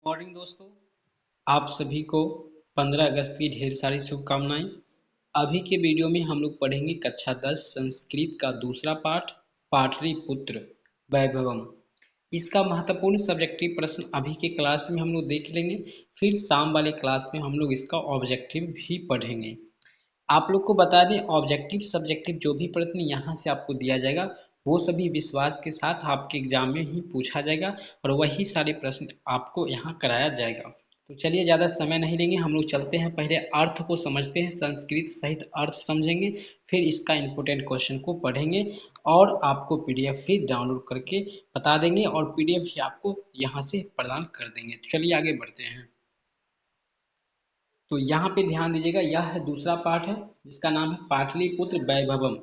Morning दोस्तों, आप सभी को 15 अगस्त की ढेर सारी शुभकामनाएं। अभी के वीडियो में हम लोग पढ़ेंगे कक्षा 10 संस्कृत का दूसरा पाठ पाटलिपुत्र वैभवम। इसका महत्वपूर्ण सब्जेक्टिव प्रश्न अभी के क्लास में हम लोग देख लेंगे। फिर शाम वाले क्लास में हम लोग इसका ऑब्जेक्टिव भी पढ़ेंगे। आप लोग को बता दें, ऑब्जेक्टिव सब्जेक्टिव जो भी प्रश्न यहाँ से आपको दिया जाएगा वो सभी विश्वास के साथ आपके एग्जाम में ही पूछा जाएगा और वही सारे प्रश्न आपको यहाँ कराया जाएगा। तो चलिए ज़्यादा समय नहीं लेंगे, हम लोग चलते हैं, पहले अर्थ को समझते हैं, संस्कृत सहित अर्थ समझेंगे, फिर इसका इम्पोर्टेंट क्वेश्चन को पढ़ेंगे और आपको पीडीएफ भी डाउनलोड करके बता देंगे और पीडीएफ भी आपको यहाँ से प्रदान कर देंगे। तो चलिए आगे बढ़ते हैं। तो यहाँ पे ध्यान दीजिएगा, यह है दूसरा पाठ है जिसका नाम है पाटलिपुत्र वैभवम।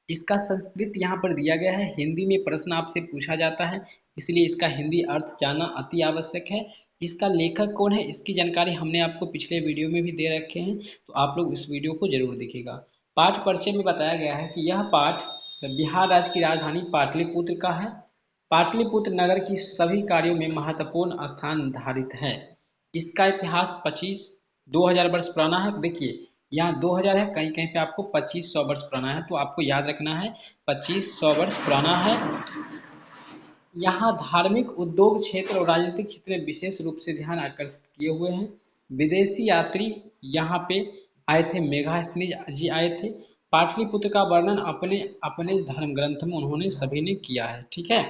इसका संस्कृत यहाँ पर दिया गया है, हिंदी में प्रश्न आपसे पूछा जाता है, इसलिए इसका हिंदी अर्थ जानना अति आवश्यक है। इसका लेखक कौन है इसकी जानकारी हमने आपको पिछले वीडियो में भी दे रखे हैं, तो आप लोग इस वीडियो को जरूर देखिएगा। पाठ परिचय में बताया गया है कि यह पाठ बिहार राज्य की राजधानी पाटलिपुत्र का है। पाटलिपुत्र नगर की सभी कार्यों में महत्वपूर्ण स्थान निर्धारित है। इसका इतिहास 2000 वर्ष पुराना है। देखिए यहाँ 2000 है, कहीं कहीं पे आपको 2500 वर्ष पुराना है, तो आपको याद रखना है 2500 वर्ष पुराना है। यहाँ धार्मिक, उद्योग क्षेत्र और राजनीतिक क्षेत्र में विशेष रूप से ध्यान आकर्षित किए हुए हैं। विदेशी यात्री यहाँ पे आए थे, मेघास्थनी जी आए थे। पाटलिपुत्र का वर्णन अपने अपने धर्म ग्रंथ में उन्होंने सभी ने किया है। ठीक है,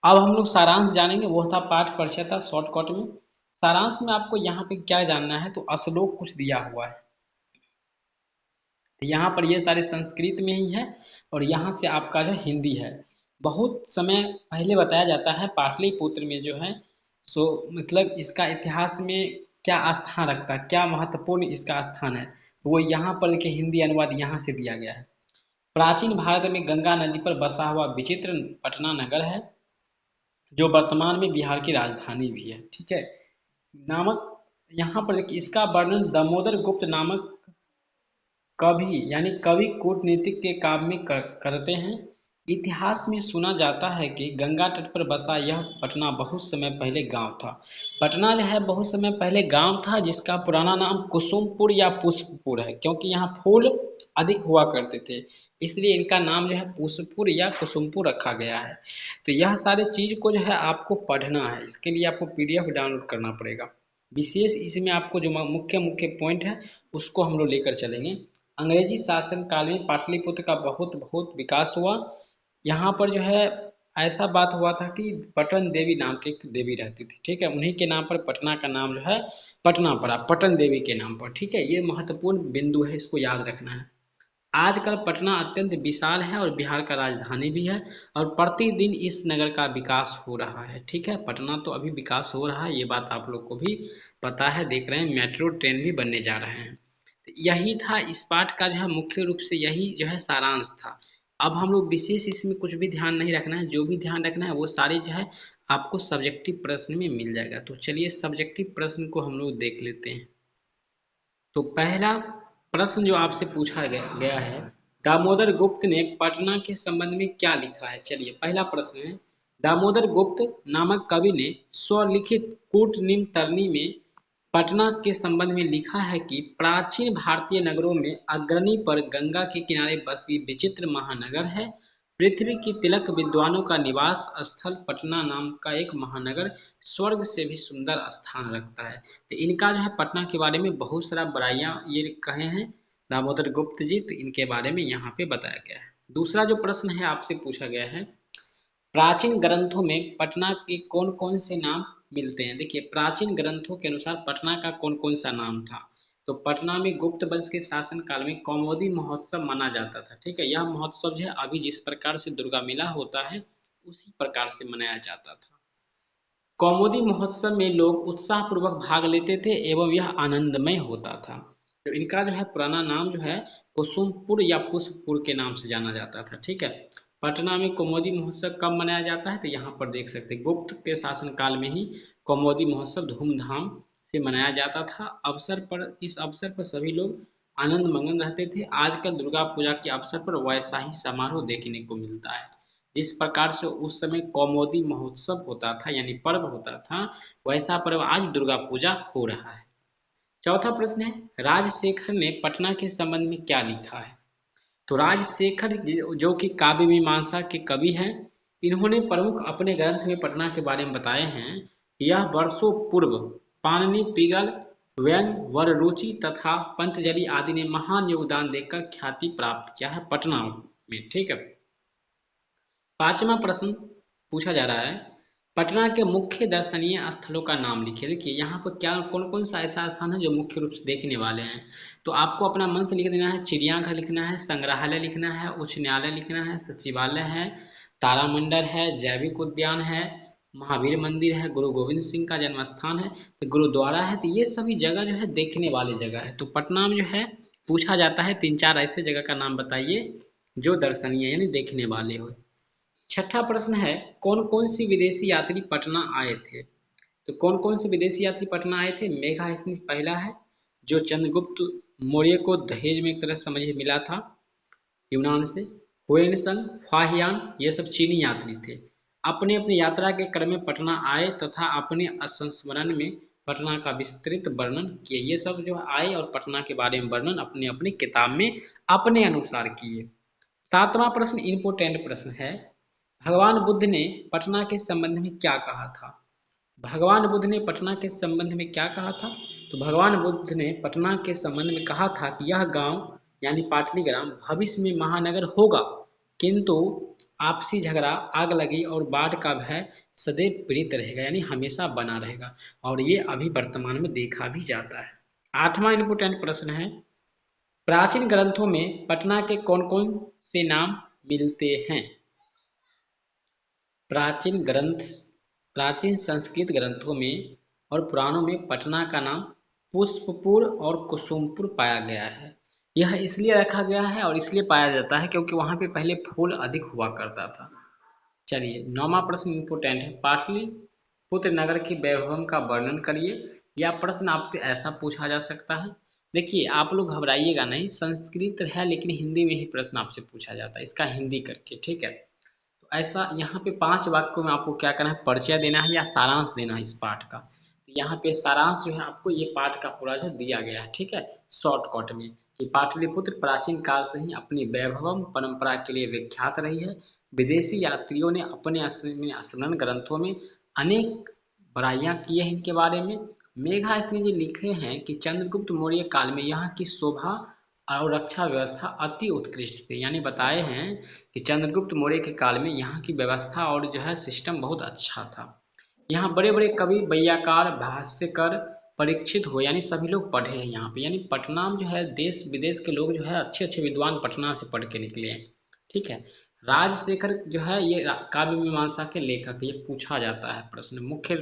अब हम लोग सारांश जानेंगे, वो था पाठ परिचय था शॉर्टकट में। सारांश में आपको यहाँ पे क्या जानना है, तो श्लोक कुछ दिया हुआ है, तो यहाँ पर ये सारे संस्कृत में ही है और यहाँ से आपका जो हिंदी है। बहुत समय पहले बताया जाता है पाटलिपुत्र में जो है सो मतलब इसका इतिहास में क्या स्थान रखता है, क्या महत्वपूर्ण इसका स्थान है, वो यहाँ पर देखिए हिंदी अनुवाद यहाँ से दिया गया है। प्राचीन भारत में गंगा नदी पर बसा हुआ विचित्र पटना नगर है, जो वर्तमान में बिहार की राजधानी भी है। ठीक है, नामक यहाँ पर देखिए इसका वर्णन दामोदर गुप्त नामक कवि यानी कवि कूटनीतिक के काव्य में करते हैं। इतिहास में सुना जाता है कि गंगा तट पर बसा यह पटना बहुत समय पहले गांव था। पटना जो है बहुत समय पहले गांव था, जिसका पुराना नाम कुसुमपुर या पुष्पपुर है, क्योंकि यहाँ फूल अधिक हुआ करते थे, इसलिए इनका नाम जो है पुष्पपुर या कुसुमपुर रखा गया है। तो यह सारे चीज को जो है आपको पढ़ना है, इसके लिए आपको पीडीएफ डाउनलोड करना पड़ेगा। विशेष इसमें आपको जो मुख्य मुख्य पॉइंट है उसको हम लोग लेकर चलेंगे। अंग्रेजी शासन काल में पाटलिपुत्र का बहुत बहुत विकास हुआ। यहाँ पर जो है ऐसा बात हुआ था कि पटन देवी नाम की एक देवी रहती थी। ठीक है, उन्हीं के नाम पर पटना का नाम जो है पटना पड़ा, पटन देवी के नाम पर। ठीक है, ये महत्वपूर्ण बिंदु है, इसको याद रखना है। आजकल पटना अत्यंत विशाल है और बिहार का राजधानी भी है और प्रतिदिन इस नगर का विकास हो रहा है। ठीक है, पटना तो अभी विकास हो रहा है, ये बात आप लोग को भी पता है, देख रहे हैं मेट्रो ट्रेन भी बनने जा रहे हैं। तो यही था इस पाठ का जो है मुख्य रूप से यही जो है सारांश था। अब हम लोग विशेष इसमें कुछ भी ध्यान नहीं रखना है, जो भी ध्यान रखना है वो सारे जो है आपको सब्जेक्टिव प्रश्न में मिल जाएगा। तो चलिए सब्जेक्टिव प्रश्न को हम लोग देख लेते हैं। तो पहला प्रश्न जो आपसे पूछा गया है, दामोदर गुप्त ने पटना के संबंध में क्या लिखा है। चलिए पहला प्रश्न है, दामोदर गुप्त नामक कवि ने स्वलिखित कूटनिमतरणी में पटना के संबंध में लिखा है कि प्राचीन भारतीय नगरों में अग्रणी पर गंगा के किनारे बसती विचित्र महानगर है। पृथ्वी की तिलक विद्वानों का निवास स्थल पटना नाम का एक महानगर स्वर्ग से भी सुंदर स्थान रखता है। तो इनका जो है पटना के बारे में बहुत सारा बड़ाइयाँ ये कहे हैं दामोदर गुप्त जी, तो इनके बारे में यहाँ पे बताया गया है। दूसरा जो प्रश्न है आपसे पूछा गया है, प्राचीन ग्रंथों में पटना के कौन कौन से नाम मिलते हैं। देखिए प्राचीन ग्रंथों के अनुसार पटना का कौन कौन सा नाम था, तो पटना में गुप्त वंश के शासन काल में कौमुदी महोत्सव माना जाता था। ठीक है, यह महोत्सव जो है अभी जिस प्रकार से दुर्गा मेला होता है उसी प्रकार से मनाया जाता था। कौमुदी महोत्सव में लोग उत्साहपूर्वक भाग लेते थे एवं यह आनंदमय होता था। तो इनका जो है पुराना नाम जो है कुसुमपुर या पुष्पपुर के नाम से जाना जाता था। ठीक है, पटना में कौमुदी महोत्सव कब मनाया जाता है, तो यहाँ पर देख सकते हैं गुप्त के शासन काल में ही कौमुदी महोत्सव धूमधाम से मनाया जाता था। इस अवसर पर सभी लोग आनंद मगन रहते थे। आजकल दुर्गा पूजा के अवसर पर वैसा ही समारोह देखने को मिलता है। जिस प्रकार से उस समय कौमुदी महोत्सव होता था यानी पर्व होता था, वैसा पर्व आज दुर्गा पूजा हो रहा है। चौथा प्रश्न है, राजशेखर ने पटना के संबंध में क्या लिखा है? तो राजशेखर जो कि काव्य मीमांसा के कवि हैं, इन्होंने प्रमुख अपने ग्रंथ में पटना के बारे में बताए हैं। यह वर्षों पूर्व पाणिनि, पिंगल, व्यंग, वररुचि तथा पंतजलि आदि ने महान योगदान देकर ख्याति प्राप्त किया है पटना में। ठीक है। पांचवा प्रश्न पूछा जा रहा है, पटना के मुख्य दर्शनीय स्थलों का नाम लिखिए। देखिए यहाँ पर क्या कौन कौन सा ऐसा स्थान है जो मुख्य रूप से देखने वाले हैं। तो आपको अपना मन से लिख देना है। चिड़ियाघर लिखना है, संग्रहालय लिखना है, उच्च न्यायालय लिखना है, सचिवालय है, तारामंडल है, जैविक उद्यान है, महावीर मंदिर है, गुरु गोविंद सिंह का जन्म स्थान है, तो गुरुद्वारा है। तो ये सभी जगह जो है देखने वाली जगह है। तो पटना में जो है पूछा जाता है 3-4 ऐसे जगह का नाम बताइए जो दर्शनीय यानी देखने वाले हो। छठा प्रश्न है, कौन कौन सी विदेशी यात्री पटना आए थे? तो कौन कौन से विदेशी यात्री पटना आए थे? मेघास्थनी पहला है, जो चंद्रगुप्त मौर्य को दहेज में एक तरह समझिए मिला था यूनान से। हुएनसंग, फाहियान, ये सब चीनी यात्री थे। अपने अपने यात्रा के क्रम में पटना आए तथा अपने संस्मरण में पटना का विस्तृत वर्णन किए। ये सब जो आए और पटना के बारे में वर्णन अपने अपनी किताब में अपने अनुसार किए। सातवां प्रश्न इंपोर्टेंट प्रश्न है, भगवान बुद्ध ने पटना के संबंध में क्या कहा था? भगवान बुद्ध ने पटना के संबंध में क्या कहा था? तो भगवान बुद्ध ने पटना के संबंध में कहा था कि यह गांव यानी पाटलीग्राम भविष्य में महानगर होगा, किंतु आपसी झगड़ा, आग लगी और बाढ़ का भय सदैव पीड़ित रहेगा यानी हमेशा बना रहेगा, और ये अभी वर्तमान में देखा भी जाता है। आठवां इंपोर्टेंट प्रश्न है, प्राचीन ग्रंथों में पटना के कौन कौन से नाम मिलते हैं? प्राचीन संस्कृत ग्रंथों में और पुराणों में पटना का नाम पुष्पपुर और कुसुमपुर पाया गया है। यह इसलिए रखा गया है और इसलिए पाया जाता है क्योंकि वहां पे पहले फूल अधिक हुआ करता था। चलिए, नौवां प्रश्न इंपोर्टेंट है, पाटलिपुत्र नगर की वैभव का वर्णन करिए। यह प्रश्न आपसे ऐसा पूछा जा सकता है। देखिए, आप लोग घबराइएगा नहीं, संस्कृत है लेकिन हिंदी में ही प्रश्न आपसे पूछा जाता है, इसका हिंदी करके। ठीक है। तो ऐसा यहाँ पे 5 वाक्यों में आपको क्या करना है, परिचय देना है या सारांश देना है इस पाठ का। तो यहाँ पे सारांश जो है आपको ये पाठ का पूरा जो दिया गया है। ठीक है, शॉर्टकट में, कि पाटलिपुत्र प्राचीन काल से ही अपनी वैभव परंपरा के लिए विख्यात रही है। विदेशी यात्रियों ने अपने स्मरण ग्रंथों में अनेक बड़ाइयाँ की है इनके बारे में। मेघास्थनी जी लिखे हैं कि चंद्रगुप्त मौर्य काल में यहाँ की शोभा और रक्षा व्यवस्था अति उत्कृष्ट थी, यानी बताए हैं कि चंद्रगुप्त मौर्य के काल में यहाँ की व्यवस्था और जो है सिस्टम बहुत अच्छा था। यहाँ बड़े बड़े कवि, वैयाकार, भाष्यकर, परीक्षित हो यानी सभी लोग पढ़े हैं यहाँ पे। यानी पटना में जो है देश विदेश के लोग जो है अच्छे अच्छे विद्वान पटना से पढ़ के निकले हैं। ठीक है। राजशेखर जो है ये काव्य मीमांसा के लेखक, ये पूछा जाता है प्रश्न, मुख्य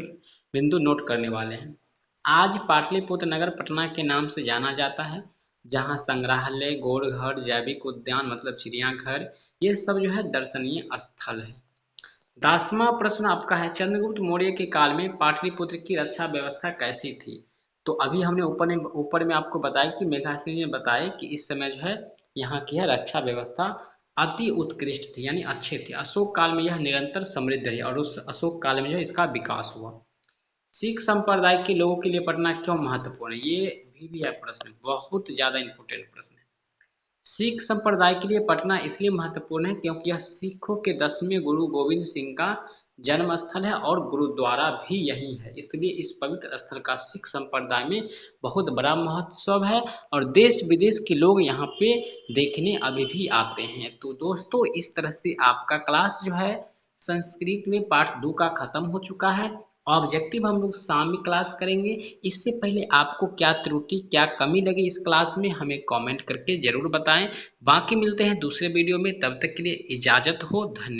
बिंदु नोट करने वाले हैं। आज पाटलिपुत्र नगर पटना के नाम से जाना जाता है, जहाँ संग्रहालय, गौरघर, जैविक उद्यान मतलब चिड़ियाघर, ये सब जो है दर्शनीय स्थल है। 10वां प्रश्न आपका है, चंद्रगुप्त मौर्य के काल में पाटलिपुत्र की रक्षा व्यवस्था कैसी थी? तो अभी हमने ऊपर में आपको बताया कि मेघास्थनी ने बताया कि इस समय जो है यहाँ की है रक्षा व्यवस्था अति उत्कृष्ट थी यानी अच्छे थे। अशोक काल में यह निरंतर समृद्ध रही और उस अशोक काल में जो है इसका विकास हुआ। सिख संप्रदाय के लोगों के लिए पटना क्यों महत्वपूर्ण है? ये भी है प्रश्न, बहुत ज्यादा इंपोर्टेंट प्रश्न है। सिख संप्रदाय के लिए पटना इसलिए महत्वपूर्ण है क्योंकि यह सिखों के 10वें गुरु गोविंद सिंह का जन्म स्थल है और गुरुद्वारा भी यही है, इसलिए इस पवित्र स्थल का सिख संप्रदाय में बहुत बड़ा महोत्सव है और देश विदेश के लोग यहाँ पे देखने अभी भी आते हैं। तो दोस्तों, इस तरह से आपका क्लास जो है संस्कृत में पाठ 2 का खत्म हो चुका है। ऑब्जेक्टिव हम लोग शाम में क्लास करेंगे। इससे पहले आपको क्या त्रुटि, क्या कमी लगी इस क्लास में, हमें कमेंट करके जरूर बताएं। बाकी मिलते हैं दूसरे वीडियो में, तब तक के लिए इजाजत हो, धन्यवाद।